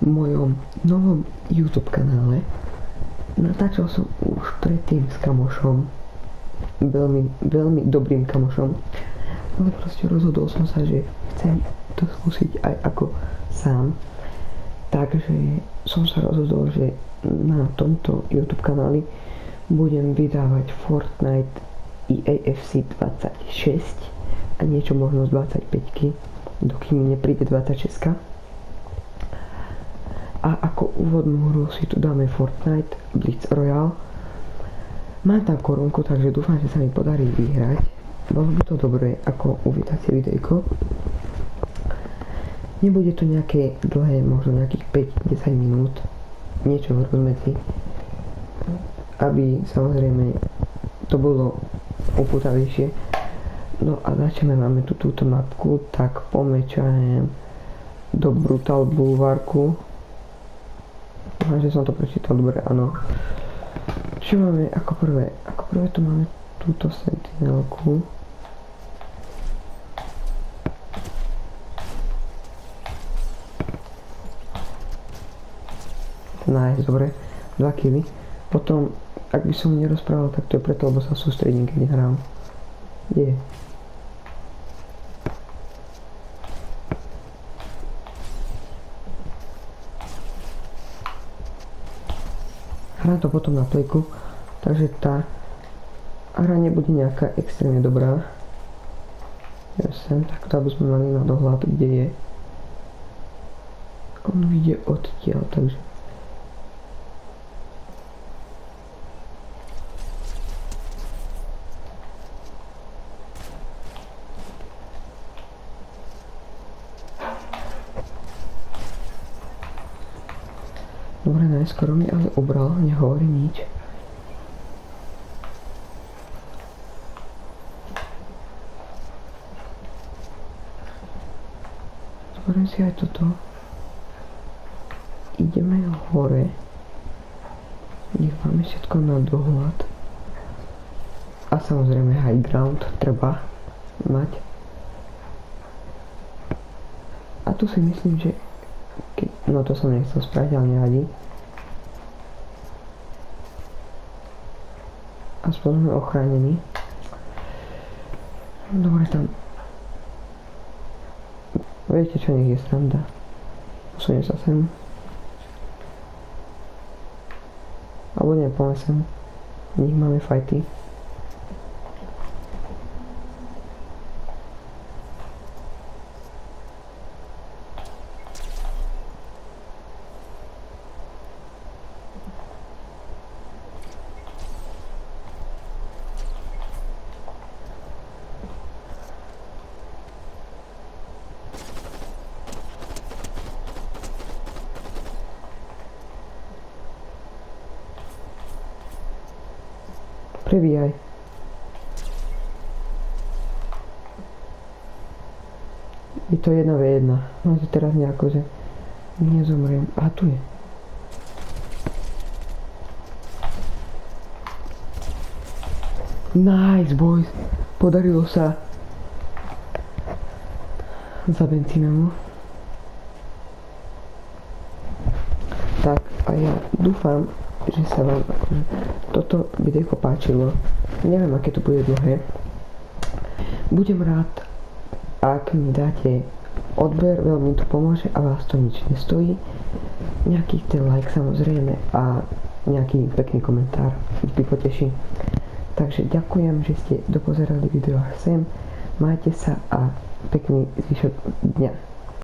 v mojom novom YouTube kanále. Natáčal som už predtým s kamošom, veľmi dobrým kamošom, ale proste rozhodol som sa, že chcem to skúsiť aj ako sám. Takže som sa rozhodol, že na tomto YouTube kanáli budem vydávať Fortnite EAFC 26 a niečo možno z 25-ky, dokým nepríde 26-ka. A ako úvodnú hru si tu dáme Fortnite Blitz Royale. Mám tam korunku, takže dúfam, že sa mi podarí vyhrať. Bolo by to dobré ako uvítacie videjko. Nebude to nejaké dlhé, možno nejakých 5-10 minút. Niečo v rozmedzi. Aby samozrejme to bolo upútavejšie. No a začneme, máme tu túto mapku, tak poďme čo ja neviem do Brutal Bulvarku. Dúfam, že som to prečítal dobre, áno. Čo máme ako prvé? Ako prvé tu máme túto sentinelku. Nice, dobre. 2 killy. Potom, ak by som nerozprával, tak to je preto, lebo sa sústredím, keď hrám. Kde je? Hrám to potom na plejku, takže tá hra nebude nejaká extrémne dobrá. Ja sem, tak to aby sme mali na dohľad, kde je. On ide odtiaľ, takže dobre, najskoro mi ale ubral, nehovorí nič. Zoberiem si aj toto. Ideme hore. Nech máme všetko na dohľad. A samozrejme high ground treba mať. A tu si myslím, že no to som nechcel spraviť, ale nevadí. Aspoň sme ochránení. Dobre, tam. Viete čo, nech je sranda. Posuniem sa sem. Alebo nie, poďme sem. Nech máme fighty. Prevíjaj. Je to 1v1. No to teraz nejako, že nezomriem. A tu je. Nice boys. Podarilo sa. Zabencíme mu. Tak a ja dúfam, že sa vám toto videjko páčilo. Neviem, aké to bude dlhé. Budem rád, ak mi dáte odber, veľmi to pomôže a vás to nič nestojí. Nejaký ten like samozrejme a nejaký pekný komentár vždy poteší. Takže ďakujem, že ste dopozerali video až sem. Majte sa a pekný zvyšok dňa.